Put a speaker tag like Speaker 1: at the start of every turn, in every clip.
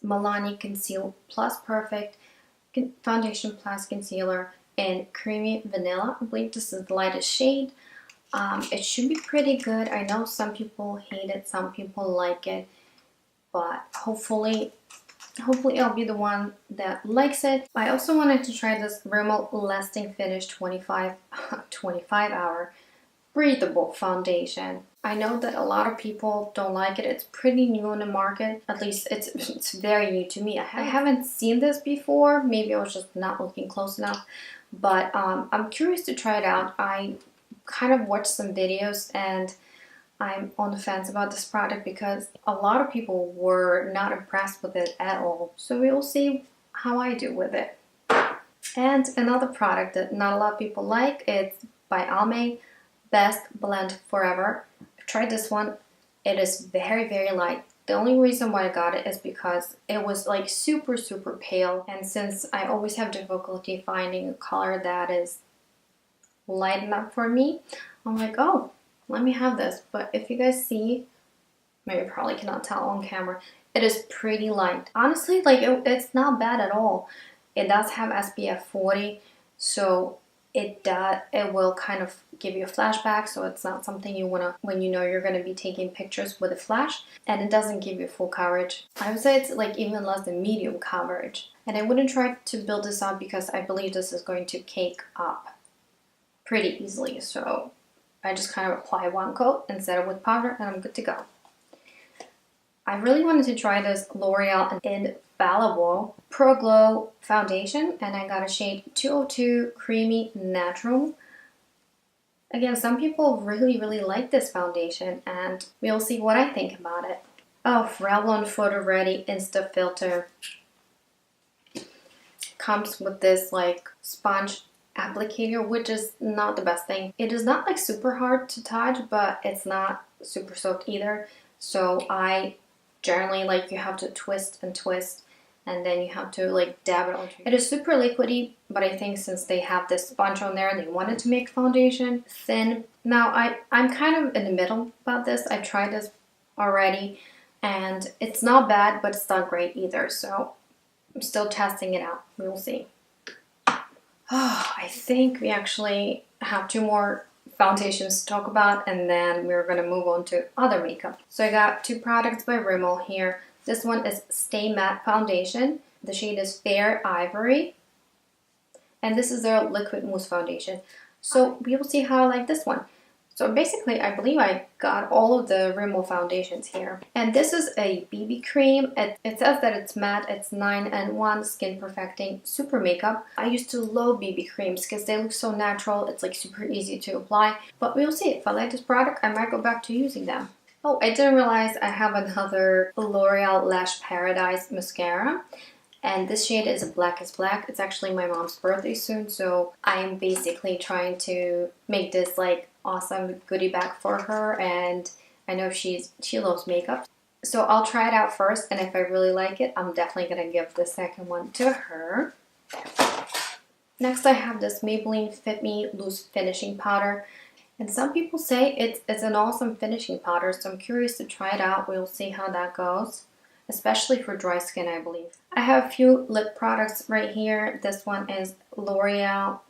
Speaker 1: Milani Conceal Plus Perfect Foundation Plus Concealer in Creamy Vanilla. I believe this is the lightest shade. It should be pretty good. I know some people hate it, some people like it, but hopefully I'll be the one that likes it. I also wanted to try this Rimmel Lasting Finish 25 hour breathable foundation. I know that a lot of people don't like it. It's pretty new on the market. At least it's very new to me. I haven't seen this before. Maybe I was just not looking close enough. But I'm curious to try it out. I kind of watched some videos and I'm on the fence about this product because a lot of people were not impressed with it at all. So we'll see how I do with it. And another product that not a lot of people like, it's by Almay, Best Blend Forever. I've tried this one. It is very, very light. The only reason why I got it is because it was like super, super pale. And since I always have difficulty finding a color that is light enough for me, I'm like, oh, let me have this. But if you guys see, maybe you probably cannot tell on camera, it is pretty light. Honestly, like it's not bad at all. It does have SPF 40, so it will kind of give you a flashback, so it's not something you want to, when you know you're going to be taking pictures with a flash. And it doesn't give you full coverage. I would say it's like even less than medium coverage. And I wouldn't try to build this up because I believe this is going to cake up pretty easily. So I just kind of apply one coat and set it with powder and I'm good to go. I really wanted to try this L'Oreal Infallible Pro Glow Foundation and I got a shade 202 Creamy Natural. Again, some people really, really like this foundation and we'll see what I think about it. Oh, Revlon Photo Ready Insta Filter comes with this like sponge applicator, which is not the best thing. It is not like super hard to touch, but it's not super soaked either. So I generally like you have to twist and twist and then you have to like dab it on. It is super liquidy, but I think since they have this sponge on there, they wanted to make foundation thin. Now I'm kind of in the middle about this. I tried this already and it's not bad, but it's not great either. So I'm still testing it out. We will see. Oh, I think we actually have 2 more foundations to talk about and then we're going to move on to other makeup. So I got 2 products by Rimmel here. This one is Stay Matte Foundation. The shade is Fair Ivory. And this is their Liquid Mousse Foundation. So we will see how I like this one. So basically, I believe I got all of the Rimmel foundations here. And this is a BB cream. It says that it's matte. It's 9-in-1 Skin Perfecting Super Makeup. I used to love BB creams because they look so natural. It's like super easy to apply. But we'll see. If I like this product, I might go back to using them. Oh, I didn't realize I have another L'Oreal Lash Paradise mascara. And this shade is Black is Black. It's actually my mom's birthday soon, so I'm basically trying to make this like awesome goodie bag for her, and I know she loves makeup. So I'll try it out first, and if I really like it, I'm definitely gonna give the second one to her. Next I have this Maybelline Fit Me Loose Finishing Powder. And some people say it's an awesome finishing powder, so I'm curious to try it out. We'll see how that goes. Especially for dry skin, I believe. I have a few lip products right here. This one is L'Oreal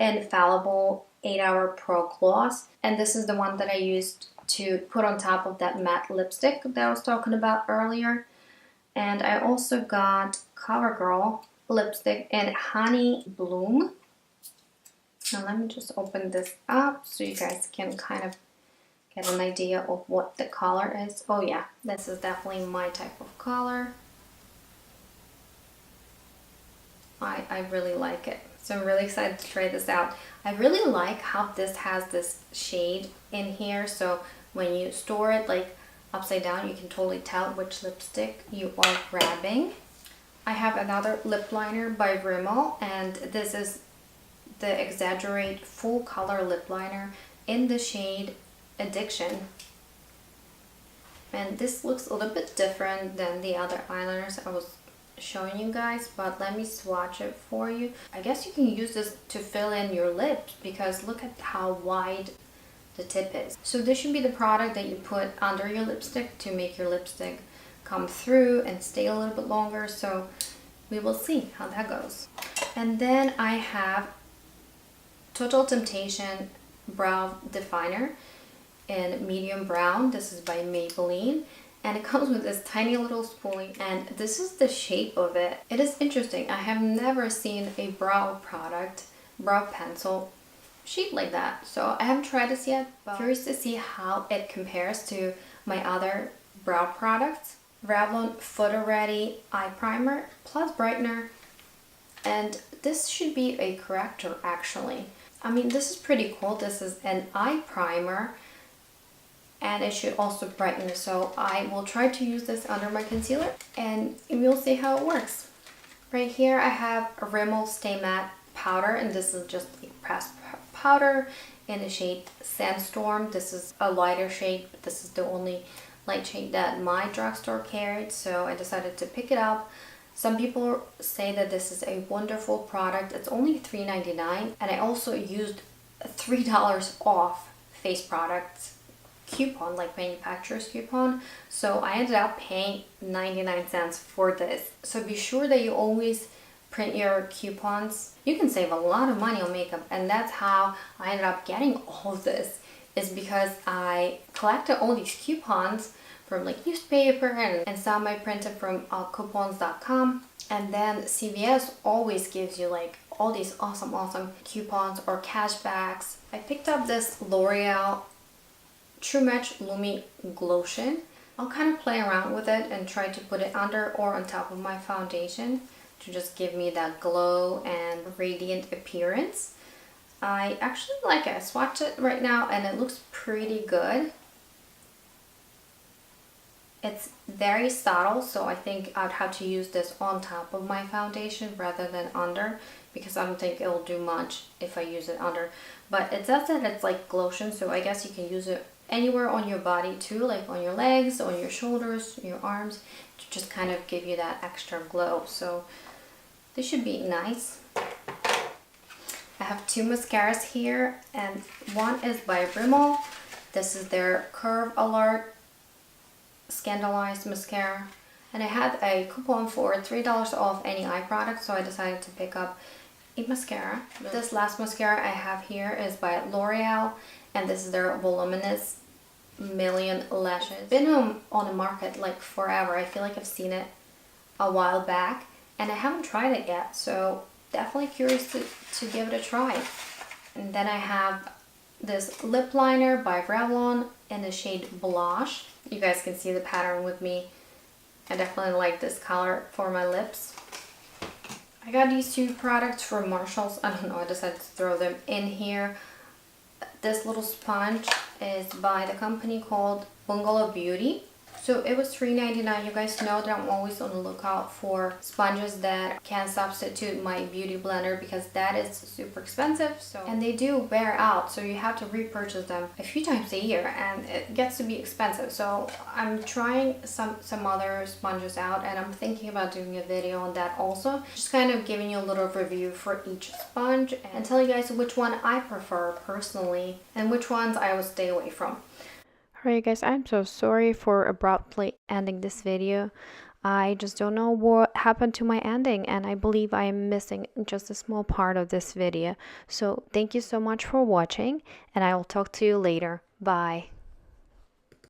Speaker 1: Infallible 8-Hour Pro Gloss. And this is the one that I used to put on top of that matte lipstick that I was talking about earlier. And I also got CoverGirl lipstick in Honey Bloom. Now let me just open this up so you guys can kind of get an idea of what the color is. Oh yeah, this is definitely my type of color. I really like it. So I'm really excited to try this out. I really like how this has this shade in here. So when you store it like upside down, you can totally tell which lipstick you are grabbing. I have another lip liner by Rimmel, and this is the Exaggerate Full Color Lip Liner in the shade Addiction. And this looks a little bit different than the other eyeliners I was showing you guys, but let me swatch it for you. I guess you can use this to fill in your lips because look at how wide the tip is. So this should be the product that you put under your lipstick to make your lipstick come through and stay a little bit longer, so we will see how that goes. And then I have Total Temptation Brow Definer in medium brown. This is by Maybelline, and it comes with this tiny little spoolie, and this is the shape of it. It is interesting. I have never seen a brow product, brow pencil, shaped like that. So I haven't tried this yet, but I'm curious to see how it compares to my other brow products. Revlon Photo Ready Eye Primer plus Brightener, and this should be a corrector actually. I mean, this is pretty cool. This is an eye primer, and it should also brighten. So I will try to use this under my concealer, and we'll see how it works. Right here I have a Rimmel Stay Matte powder, and this is just a pressed powder in the shade Sandstorm. This is a lighter shade, but this is the only light shade that my drugstore carried, so I decided to pick it up. Some people say that this is a wonderful product. It's only $3.99, and I also used a $3 off face products coupon, like manufacturer's coupon, so I ended up paying 99 cents for this. So be sure that you always print your coupons. You can save a lot of money on makeup, and that's how I ended up getting all of this, is because I collected all these coupons from like newspaper, and some I printed from coupons.com, and then CVS always gives you like all these awesome coupons or cashbacks. I picked up this L'Oreal True Match Lumi Glotion. I'll kind of play around with it and try to put it under or on top of my foundation to just give me that glow and radiant appearance. I actually like it. I swatched it right now and it looks pretty good. It's very subtle, so I think I'd have to use this on top of my foundation rather than under, because I don't think it'll do much if I use it under. But it says that it's like glotion, so I guess you can use it anywhere on your body too, like on your legs, on your shoulders, your arms, to just kind of give you that extra glow. So this should be nice. I have two mascaras here, and one is by Rimmel. This is their Curve Alert Scandalized mascara, and I had a coupon for $3 off any eye product, so I decided to pick up a mascara. This last mascara I have here is by L'Oreal, and this is their Voluminous Million Lashes. It's been on the market like forever. I feel like I've seen it a while back, and I haven't tried it yet, so definitely curious to give it a try. And then I have this lip liner by Revlon in the shade Blush. You guys can see the pattern with me. I definitely like this color for my lips. I got these two products from Marshalls. I don't know, I decided to throw them in here. This little sponge is by the company called Bungalow Beauty. So it was $3.99. You guys know that I'm always on the lookout for sponges that can substitute my beauty blender, because that is super expensive. And they do wear out, so you have to repurchase them a few times a year, and it gets to be expensive. So I'm trying some other sponges out, and I'm thinking about doing a video on that also. Just kind of giving you a little review for each sponge and tell you guys which one I prefer personally and which ones I would stay away from. Alright guys, I'm so sorry for abruptly ending this video. I just don't know what happened to my ending, and I believe I am missing just a small part of this video. So thank you so much for watching, and I will talk to you later. Bye.